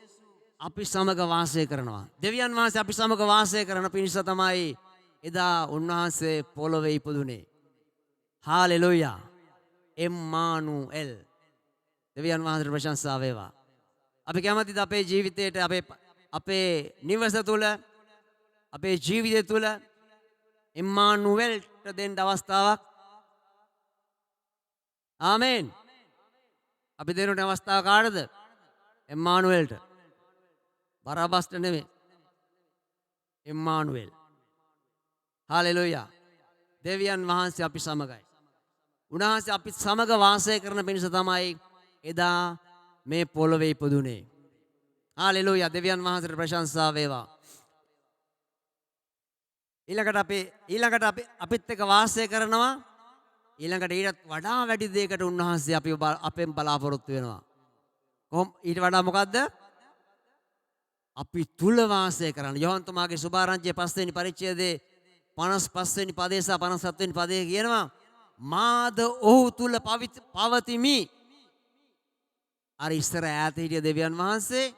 අපි සමග වාසය කරනවා. දෙවියන් වහන්සේ අපි සමග වාසය කරන පිණිස තමයි එදා උන්වහන්සේ පොළොවේ ඉපදුනේ. හාලෙලුයා. එම්මානුඑල්. දෙවියන් වහන්සේට ප්‍රශංසා වේවා. අපි කැමතිද අපේ ජීවිතේට අපේ නිවස තුළ අපේ ජීවිතය තුළ ඉම්මානුවෙල්ට දෙන්න අවස්ථාවක්. ආමේන්. අපි දෙනුට අවස්ථාව කාටද? ඉම්මානුවෙල්ට. බරබස්ට නෙමෙයි. ඉම්මානුවෙල්. හාලෙලූයා. දෙවියන් වහන්සේ අපි සමගයි. උන්වහන්සේ අපි සමග වාසය කරන පිණිස තමයි එදා මේ පොළොවේ ඉපදුනේ. හාලෙලූයා. දෙවියන් වහන්සේට ප්‍රශංසා වේවා. ඊළඟට අපිත් එක්ක වාසය කරනවා. ඊළඟට ඊටත් වඩා වැඩි දෙයකට උන්වහන්සේ අපෙන් බලාපොරොත්තු වෙනවා. ඊට වඩා මොකද්ද? අපි තුල වාසය කරන්න. යෝහන් තුමාගේ සුභාරංචියේ 5 වෙනි පරිච්ඡේදයේ 55 වෙනි පදේ සහ 57 වෙනි පදේ කියනවා මාද ඔහු තුල පවතිමි. අර ඉස්සර ඈත හිටිය දෙවියන් වහන්සේ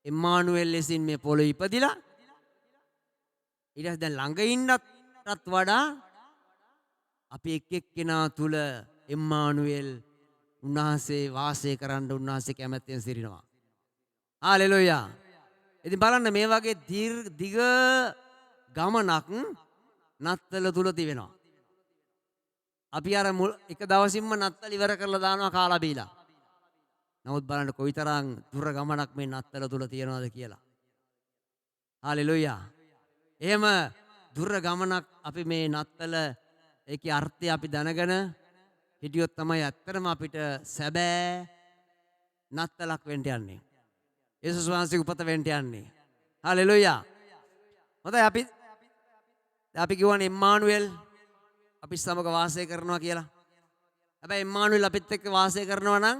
ඉම්මානුවෙල් ලෙසින් මේ පොළොවේ ඉපදිලා ඊට පස්සේ දැන් ළඟ ඉන්නටත් වඩා අපි එක් එක්කෙනා තුල ඉම්මානුවෙල් උන්වහන්සේ වාසය කරන්න උන්වහන්සේ කැමැත්තෙන් සිටිනවා. හාලෙලූයා. ඉතින් බලන්න මේ වගේ දිග ගමනක් නත්තල තුල තිබෙනවා. අපි අර එක දවසින්ම නත්තල ඉවර කරලා දානවා කාලා බීලා. නමුත් බලන්න කොයිතරම් දුර ගමනක් මේ නත්තල තුල තියෙනවද කියලා. හාලෙලූයා. එහෙම දුර ගමනක් අපි මේ නත්තල ඒකේ අර්ථය අපි දැනගෙන හිටියොත් තමයි ඇත්තටම අපිට සැබෑ නත්තලක් වෙන්න යන්නේ. යේසුස් වහන්සේ උපත වෙන්න යන්නේ. හාලෙලූයා. හොඳයි අපි කියවනේ ඉම්මානුවෙල් අපි සමග වාසය කරනවා කියලා. හැබැයි ඉම්මානුවෙල් අපිත් එක්ක වාසය කරනවා නම්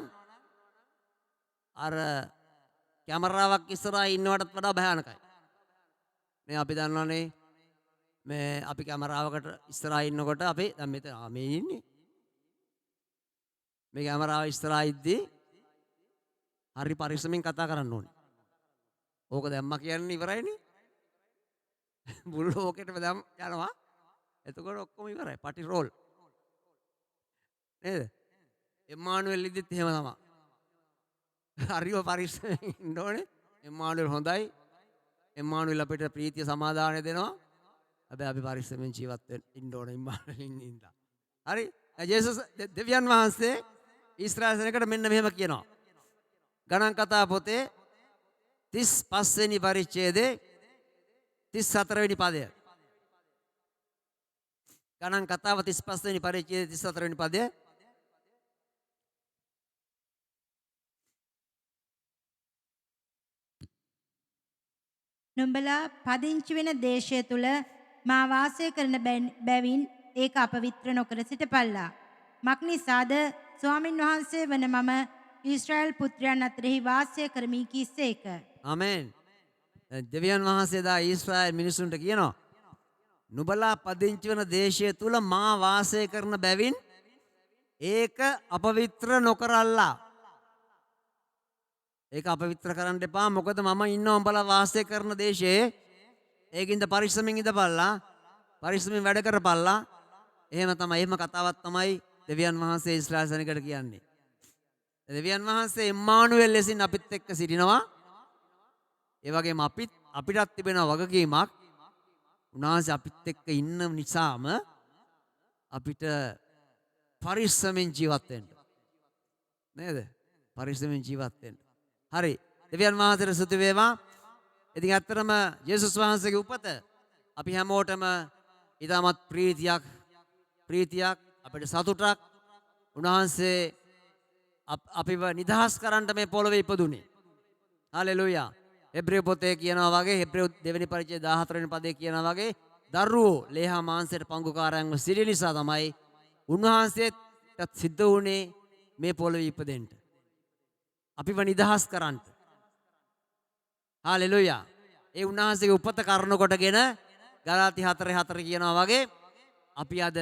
අර කැමරාවක් ඉස්සරහා ඉන්නවටත් වඩා භයානකයි. මේ අපි දන්නවනේ මේ අපි කැමරාවකට ඉස්සරහා ඉන්නකොට අපි දැන් මෙතන මේ ඉන්නේ. මේ කැමරාව ඉස්සරහා ඉද්දී හරි පරිස්සමින් කතා කරන්න ඕනේ. ඕක දැම්මා කියන්නේ ඉවරයිනේ. මුළු ලෝකෙටම දැම් යනවා. එතකොට ඔක්කොම ඉවරයි. පටි රෝල්. නේද? ඉම්මානුවෙල් ඉද්දිත් එහෙම තමයි. හරිව පරිස්සමෙන් ඉන්න ඕනේ. ඉම්මානුවෙල් හොඳයි. ඉම්මානුවෙල් අපිට ප්‍රීතිය සමාදානය දෙනවා. හැබැයි අපි පරිස්සමෙන් ජීවත් වෙන්න ඉන්න ඕනේ ඉම්මානුවෙල් ඉඳලා. හරි? ජේසුස් දෙවියන් වහන්සේ ඊශ්‍රායල් සෙනඟට මෙන්න මෙහෙම කියනවා. ගණන් කතා පොතේ 35 වෙනි පරිච්ඡේදයේ 34 වෙනි පදය. ගණන් කතාව 35 වෙනි පරිච්ඡේදයේ 34 වෙනි පදය. නුඹලා පදිංචි වෙන දේශය තුල මා වාසය කරන බැවින් ඒක අපවිත්‍ර නොකර සිටපල්ලා. මක්නිසාද ස්වාමින් වහන්සේ වන මම ඊශ්‍රායල් පුත්‍රයන් අතරෙහි වාසය කරමි කීසේක. ආමේන්. දෙවියන් වහන්සේ දා ඊශ්‍රායල් මිනිසුන්ට කියනවා නුඹලා පදිංචි වන දේශය තුල මා වාසය කරන බැවින් ඒක අපවිත්‍ර නොකරල්ලා. ඒක අපවිත්‍ර කරන්න එපා. මොකද මම ඉන්නවා උඹලා වාසය කරන දේශයේ. ඒකින්ද පරිස්සමින් ඉඳපල්ලා. පරිස්සමින් වැඩ කරපල්ලා. එහෙම කතාවක් තමයි දෙවියන් වහන්සේ ඊශ්‍රායල් සෙනඟට කියන්නේ. දෙවියන් වහන්සේ ඉම්මානුවෙල් ලෙසින් අපිත් එක්ක සිටිනවා. ඒ වගේම අපිටත් තිබෙන වගකීමක් උන්වහන්සේ අපිත් එක්ක ඉන්න නිසාම අපිට පරිස්සමෙන් ජීවත් වෙන්න. නේද? පරිස්සමෙන් ජීවත් වෙන්න. හරි. දෙවියන් වහන්සේට ස්තුති වේවා. ඉතින් ඇත්තටම යේසුස් වහන්සේගේ උපත අපි හැමෝටම ඊටමත් ප්‍රීතියක් අපිට සතුටක්. උන්වහන්සේ අපිව නිදහස් කරන්න මේ පොළොවේ ඉපදුනේ. හalleluya. හෙබ්‍රේය පොතේ කියනවා වගේ හෙබ්‍රේය දෙවෙනි පරිච්ඡේදය 14 වෙනි පදේ කියනවා වගේ දරුවෝ ලේහා මාංශයට පංගුකාරයන්ව සිටි නිසා තමයි උන්වහන්සේට සිද්ධ වුණේ මේ පොළොවේ ඉපදෙන්න. අපිව නිදහස් කරන්න. හalleluya. ඒ උන්වහන්සේගේ උපත කරන කොටගෙන ගලාති 4:4 කියනවා වගේ අපි අද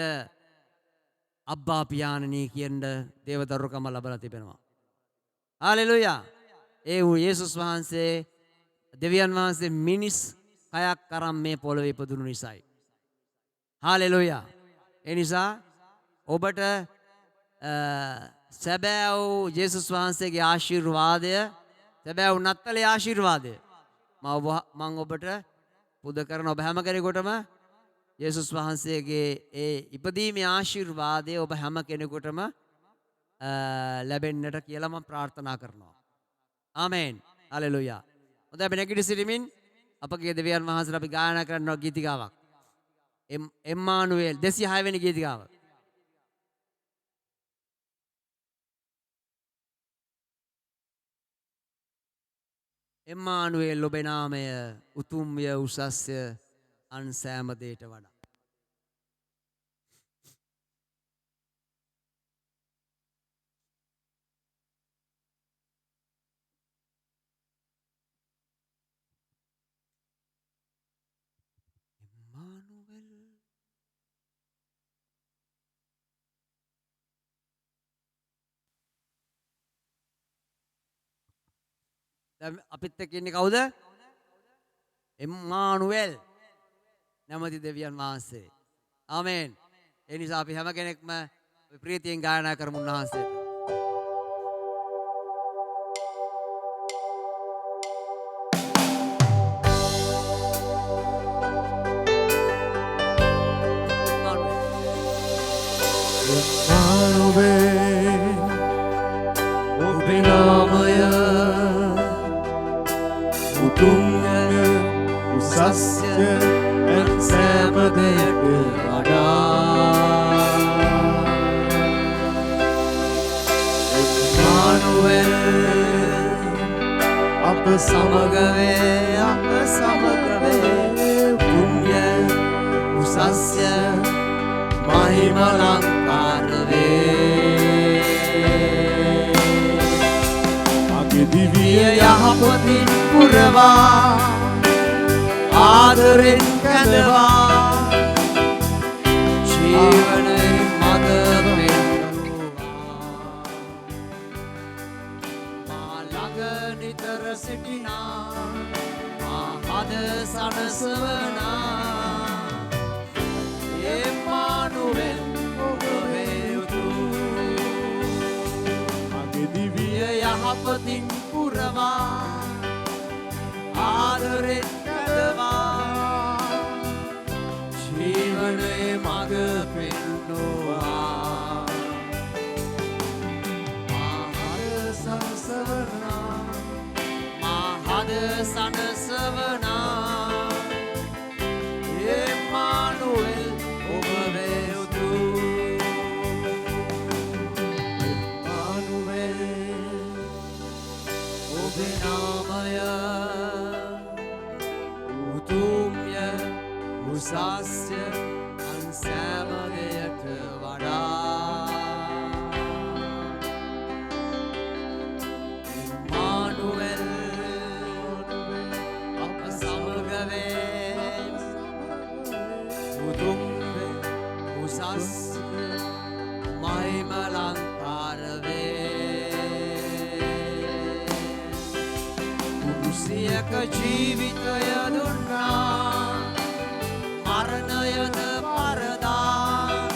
අබ්බා පියාණනි කියන දේවදරුකම ලබලා තිබෙනවා. හalleluya. ඒ යේසුස් වහන්සේ දෙවියන් වහන්සේ මිනිස් කයක් කරන් මේ පොළොවේ ඉපදුණු නිසායි. හalleluya. ඒ නිසා ඔබට සැබෑ වූ යේසුස් වහන්සේගේ ආශිර්වාදය, සැබෑ වූ නත්තලේ ආශිර්වාදය මම ඔබට පුද කරන ඔබ හැම කෙනෙකුටම යේසුස් වහන්සේගේ ඒ ඉපදීමේ ආශිර්වාදය ඔබ හැම කෙනෙකුටම ලැබෙන්නට කියලා මම ප්‍රාර්ථනා කරනවා. ආමේන්. හලෙලූයා. හොඳයි අපි නැගිට සිටමින් අපගේ දෙවියන් වහන්සේට අපි ගායනා කරනවා ගීතිකාවක්. එම්මානුවේල් 206 වෙනි ගීතිකාව. එම්මානුවේල් ඔබේ නාමය උතුම්ය උසස්ය අන් සෑම දෙයට වඩා. අපිත් එක්ක ඉන්නේ කවුද? එම්මානුවේල් නැමැති දෙවියන් වහන්සේ. ආමේන්. ඒ නිසා අපි හැම කෙනෙක්ම ප්‍රීතියෙන් ගායනා කරමු උන්වහන්සේට. එම්මානුවේල් ඔබේ නාමය උතුම්ය උසස්ය ඇත් සෑම දෙයට වඩා. එම්මානුවේල් අප සමග වේ අප සමග වේ උතුම්ය උසස්ය මහිමලංකාර වේ. මගේ දිවිය යහපතින් පුරවා ආදරෙන් කැඳවා ජීවනයේ මඟ පෙන්වුවා. මා ළඟ නිතර සිටිනා මා හද සනසවනා එම්මානුවේල් ඔබ වේ උතුම්. මගේ දිවිය යහපතින් පුරවා ආදරෙන් කැඳවා ජීවනයේ මඟ පෙන්වුවා. මා හද සනසවනා මා හද සනසවනා එම්මානුවේල් ඔබ වේ උතුම්. එම්මානුවේල් ඔබේ නාමය උතුම්ය උසස්ය අන් සෑම දෙයට වඩා. එම්මානුවේල් අප සමග වේ උතුම්ය උසස්ය මහිමලංකාර වේ. කුරුසියක ජීවිතය දුන්නා මරණයද පරදා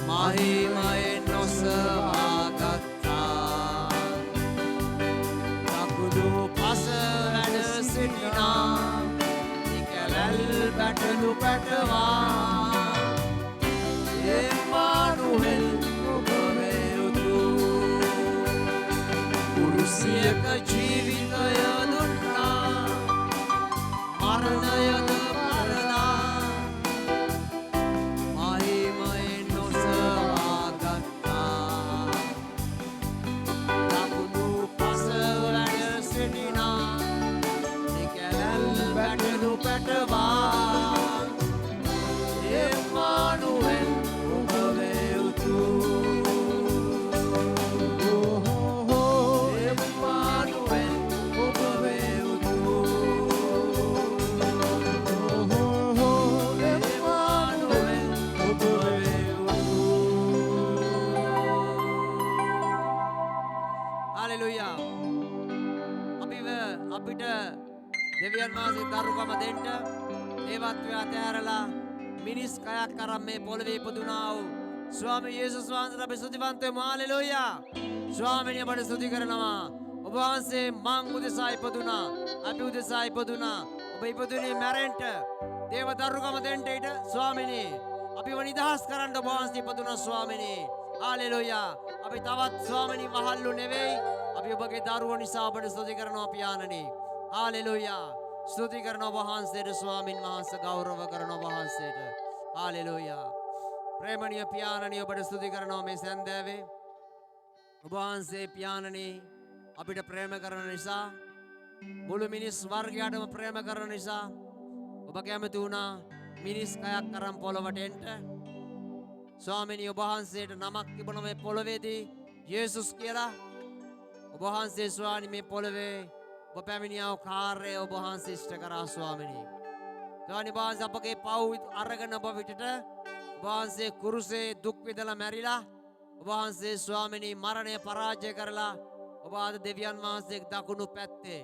මහිමයෙන් නොසවා ගත්තා. දකුණු පස වැඩ සිටිනා නිකැලැල් බැටළු පැටවා එම්මානුවේල් ඔබ වේ උතුම්. කුරුසියක ජීවිතය දුන්නා මරණයද පරදා මහිමයෙන් නොසවා ගත්තා. දකුණු පස වැඩ සිටිනා නිකැලැල් බැටළු පැටවා එම්මානුවේල් ඔබ වේ උතුම්. එම්මානුවේල් ඔබ වේ උතුම්. එම්මානුවේල් ඔබ වේ උතුම්. හලෙලූයා. අපිට දෙවියන් වහන්සේ දරුකම දෙන්න දේවත්වය අතහැරලා මිනිස් කයක් අරන් මේ පොළවේ ඉපදුනා වූ ස්වාමී යේසුස් වහන්සේට අපි ස්තුතිවන්ත වෙමු. හලෙලූයා. ස්වාමීනි අපට ස්තුති කරනවා. ඔබ ඔබ වහන්සේ මං උදෙසා ඉපදුනා. අපි උදෙසා ඉපදුනා. ඔබ ඉපදුනේ මැරෙන්න. දේව දරුකම දෙන්න ඊට ස්වාමිනේ. අපිව නිදහස් කරන්න ඔබ වහන්සේ ඉපදුනා ස්වාමිනේ. හාලෙලූයා. අපි තවත් ස්වාමිනේ වහල්ලු නෙවෙයි. අපි ඔබගේ දරුවෝ නිසා ඔබට ස්තුති කරනවා පියාණනි. හාලෙලූයා. ස්තුති කරනවා ඔබ වහන්සේට ස්වාමින් වහන්සේ ගෞරව කරනවා ඔබ වහන්සේට. හාලෙලූයා. ප්‍රේමණීය පියාණනි ඔබට ස්තුති කරනවා මේ සන්දෑවේ. ඔබ වහන්සේ පියාණනි අපිට ප්‍රේම කරන නිසා මුළු මිනිස් වර්ගයටම ප්‍රේම කරන නිසා ඔබ කැමති වුණා මිනිස් කයක් අරන් පොළොවට එන්න. ස්වාමිනී ඔබ වහන්සේට නමක් තිබුණ මේ පොළොවේදී යේසුස් කියලා. ඔබ වහන්සේ ස්වාමී මේ පොළොවේ ඔබ පැමිණියා වූ කාර්යය ඔබ වහන්සේ ඉෂ්ට කරා ස්වාමිනී. ස්වාමී වහන්සේ අපගේ පව් අරගෙන ඔබ විටට ඔබ වහන්සේ කුරුසේ දුක් විඳලා මැරිලා ඔබ වහන්සේ ස්වාමිනී මරණය පරාජය කරලා ඔබ ආද දෙවියන් වහන්සේ දකුණු පැත්තේ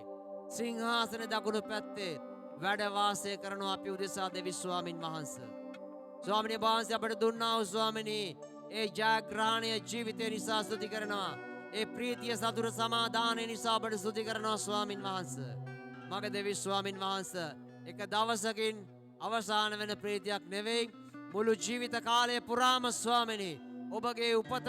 සිංහාසන දකුණු පැත්තේ වැඩ වාසය කරනවා අපි උදෙසා දෙවි ස්වාමින් වහන්සේ. ස්වාමිනී වහන්සේ අපට දුන්නා වූ ස්වාමිනී ඒ ජයග්‍රහණය ජීවිතය නිසා ස්තුති කරනවා. ඒ ප්‍රීතිය සතුට සමාදානය නිසා අපට ස්තුති කරනවා ස්වාමින් වහන්සේ. මගේ දෙවි ස්වාමින් වහන්සේ එක දවසකින් අවසාන වෙන ප්‍රීතියක් නෙවෙයි මුළු ජීවිත කාලය පුරාම ස්වාමිනී ඔබගේ උපත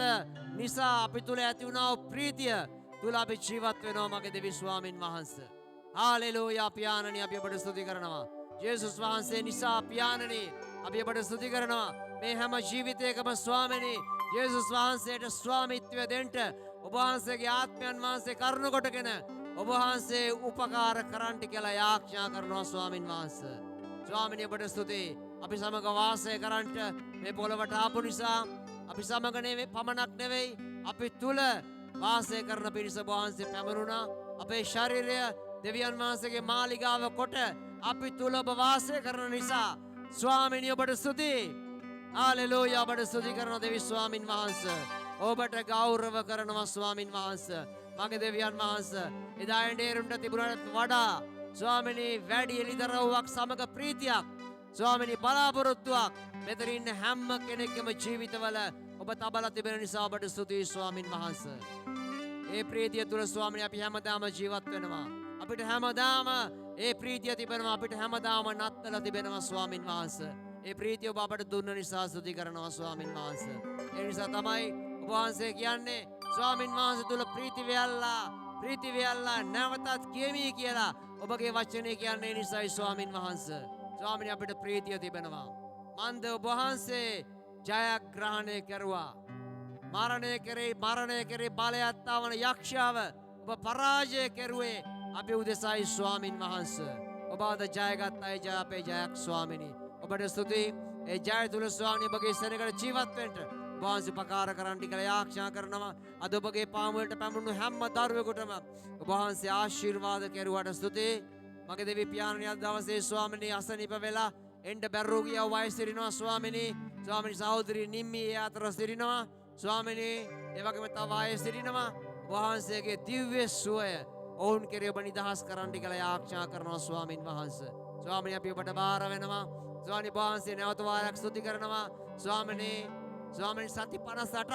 නිසා අපි තුල ඇති වුණා වූ ප්‍රීතිය තුල අපි ජීවත් වෙනවා මගේ දෙවි ස්වාමින් වහන්සේ. හාලෙලූයා පියාණනි අපි ඔබට ස්තුති කරනවා. යේසුස් වහන්සේ නිසා පියාණනි අපි ඔබට ස්තුති කරනවා. මේ හැම ජීවිතයකම ස්වාමිනී යේසුස් වහන්සේට ස්වාමිත්වය දෙන්න ඔබ වහන්සේගේ ආත්මයන් වහන්සේ කරුණ කොටගෙන ඔබ වහන්සේ උපකාර කරන්න කියලා යාඥා කරනවා ස්වාමින් වහන්සේ. ස්වාමිනී ඔබට ස්තුතියි. අපි සමග වාසය කරන්නට මේ පොළොවට ආපු නිසා අපි සමග නෙවෙයි පමණක් නෙවෙයි අපි තුල වාසය කරන පිරිස ඔබ වහන්සේ පැමිණුණා. අපේ ශරීරය දෙවියන් වහන්සේගේ මාලිගාව කොට අපි තුල ඔබ වාසය කරන නිසා ස්වාමිනී ඔබට ස්තුතියි. හාලෙලූයා ඔබට ස්තුති කරන දෙවි ස්වාමින් වහන්සේ. ඔබට ගෞරව කරනවා ස්වාමින් වහන්සේ. මගේ දෙවියන් වහන්සේ එදා එඬේරුන්ට තිබුණට වඩා ස්වාමිනී වැඩි එළිදරව්වක් සමග ප්‍රීතියක් ස්වාමිනී බලාපොරොත්තුවක් මෙතන ඉන්න හැම කෙනෙක්ගේම ජීවිතවල ඔබ තබලා තිබෙන නිසා ඔබට ස්තුතියි ස්වාමින් වහන්සේ. ඒ ප්‍රීතිය තුල ස්වාමිනී අපි හැමදාම ජීවත් වෙනවා. අපිට හැමදාම ඒ ප්‍රීතිය තිබෙනවා. අපිට හැමදාම නත්තල තිබෙනවා ස්වාමින් වහන්සේ. ඒ ප්‍රීතිය ඔබ අපට දුන්න නිසා ස්තුති කරනවා ස්වාමින් වහන්සේ. ඒ නිසා තමයි ඔබ වහන්සේ කියන්නේ ස්වාමින් වහන්සේ තුල ප්‍රීති වේල්ලා නැවතත් කියමි කියලා ඔබගේ වචනේ කියන්නේ ඒ නිසායි ස්වාමින් වහන්සේ. ස්වාමිනී අපිට ප්‍රීතිය තිබෙනවා. මන්ද ඔබ වහන්සේ ජයග්‍රහණය කරුවා. මරණය කෙරේ බලයත් වන යක්ෂයාව ඔබ පරාජය කෙරුවේ අපි උදෙසායි ස්වාමින් වහන්සේ. ඔබ අද ජයගත් අය ජය අපේ ජයක් ස්වාමිනී. ඔබට ස්තුතියි. ඒ ජය තුල ස්වාමිනී ඔබගේ සෙනඟට ජීවත් වෙන්න ඔබ වහන්සේ උපකාර කරන්න කියලා යාඥා කරනවා. අද ඔබගේ පාමුලට පැමුණු හැම දරුවෙකුටම ඔබ වහන්සේ ආශිර්වාද කෙරුවාට ස්තුතියි. මගේ දෙවි පියාණනි අද දවසේ ස්වාමිනී අසනීප වෙලා එන්න බැරුව ගියා වයස සිටිනවා ස්වාමිනී. ස්වාමිනී සහෝදරී නිම්මි ඒ අතර සිටිනවා ස්වාමිනී. ඒ වගේම තව අය සිටිනවා. ඔබ වහන්සේගේ දිව්‍ය සුවය ඔවුන් කෙරේ ඔබ නිදහස් කරන්න කියලා යාඥා කරනවා ස්වාමින් වහන්සේ. ස්වාමිනී අපි ඔබට බාර වෙනවා. ස්වාමිනී වහන්සේ නැවත වාරයක් ස්තුති කරනවා. ස්වාමිනී සති 58ක්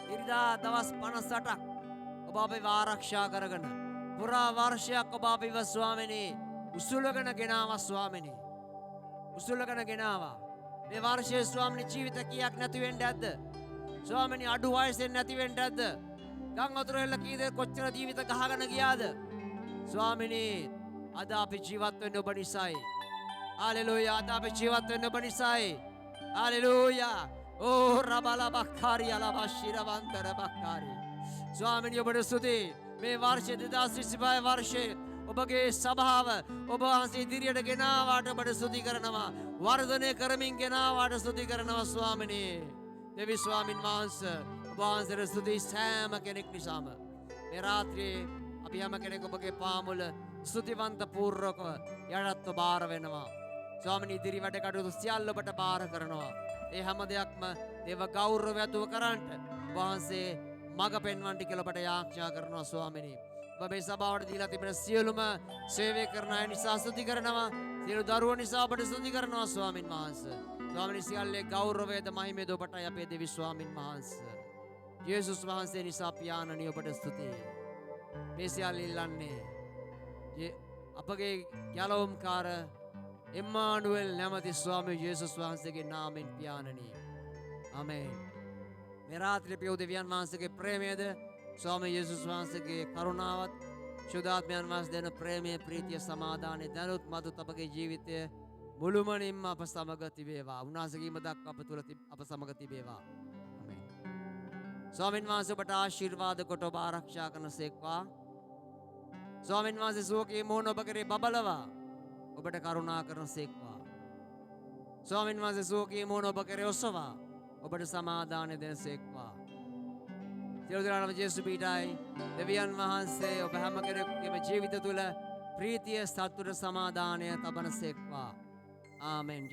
ඉරිදා දවස් 58ක් ඔබ අපේ ආරක්ෂා කරගෙන පුරා වර්ෂයක් ඔබ අපිව ස්වාමිනී උසුලගෙන ගෙනාවා ස්වාමිනී. උසුලගෙන ගෙනාවා. මේ වර්ෂයේ ස්වාමිනී ජීවිත කීයක් නැති වෙන්න ඇද්ද? ස්වාමිනී අඩු වයසෙන් නැති වෙන්න ඇද්ද? ගම් වතුර එල්ල කී දේ කොච්චර ජීවිත ගහගෙන ගියාද? ස්වාමිනී අද අපි ජීවත් වෙන්නේ ඔබ නිසායි. හාලෙලූයා අද අපි ජීවත් වෙන්නේ ඔබ නිසායි. හාලෙලූයා. ඕ රබලා බක්කාරි අලබශිර වන්තර බක්කාරි. ස්වාමිනී ඔබට ස්තුතියි. මේ වර්ෂය 2025 වර්ෂයේ ඔබගේ සභාව ඔබ වහන්සේ ඉදිරියට ගෙනාවාට ඔබට ස්තුති කරනවා. වර්ධනය කරමින් ගෙනාවාට ස්තුති කරනවා ස්වාමිනී. දෙවි ස්වාමින් වහන්සේ ඔබ වහන්සේට ස්තුතියි සෑම කෙනෙක් නිසාම. මේ රාත්‍රියේ අපි හැම කෙනෙක් ඔබගේ පාමුල ස්තුතිවන්ත පූර්වකව යටත්ව බාර වෙනවා. ස්වාමිනී ඉදිරි වැඩ කටයුතු සියල්ල ඔබට බාර කරනවා. ඒ හැම දෙයක්ම දේව ගෞරවය ඇතුව කරන්නට වහන්සේ මඟ පෙන්වන්නට කියලා ඔබට යාඥා කරනවා ස්වාමිනී. ඔබ මේ සභාවට දීලා තිබෙන සියලුම සේවය කරන අය නිසා ස්තුති කරනවා. සියලු දරුවෝ නිසා ඔබට ස්තුති කරනවා ස්වාමින් වහන්සේ. ස්වාමිනී සියල්ලේ ගෞරවයද මහිමයද ඔබටයි අපේ දෙවි ස්වාමින් වහන්සේ. යේසුස් වහන්සේ නිසා පියාණනි ඔබට ස්තුතියි. මේ සියල්ල ඉල්ලන්නේ අපගේ ගැලවුම්කාර එම්මානුවෙල් නැමැති ස්වාමී යේසුස් වහන්සේගේ නාමයෙන් පියාණනි. ආමේන්. මේ රාත්‍රියේ පියු දෙවියන් වහන්සේගේ ප්‍රේමයද ස්වාමී යේසුස් වහන්සේගේ කරුණාවත් ශුද්ධාත්මයන් වහන්සේ දෙන ප්‍රේමයේ ප්‍රීතිය සමාදානයේ දනුත් මදුත් අපගේ ජීවිතය මුළුමනින්ම අප සමග තිබේවා. උන්වහන්සේගේ මදක් අප තුළ අප සමග තිබේවා. ආමේන්. ස්වාමීන් වහන්සේ ඔබට ආශිර්වාද කොට ඔබ ආරක්ෂා කරනසේක්වා. ස්වාමීන් වහන්සේ සුවකී මොහොන ඔබ කරේ බබලවා ඔබට කරුණා කරනසේක්වා. ස්වාමීන් වහන්සේ සුවකී මොහොන ඔබ කරේ ඔසවා ඔබට සමාදානය දෙනසේක්වා. සියලු දෙනාටම ජේසු පීඩයි දෙවියන් වහන්සේ ඔබ හැම කෙනෙකුගේම ජීවිත තුළ ප්‍රීතිය සතුට සමාදානය තබනසේක්වා. ආමෙන්.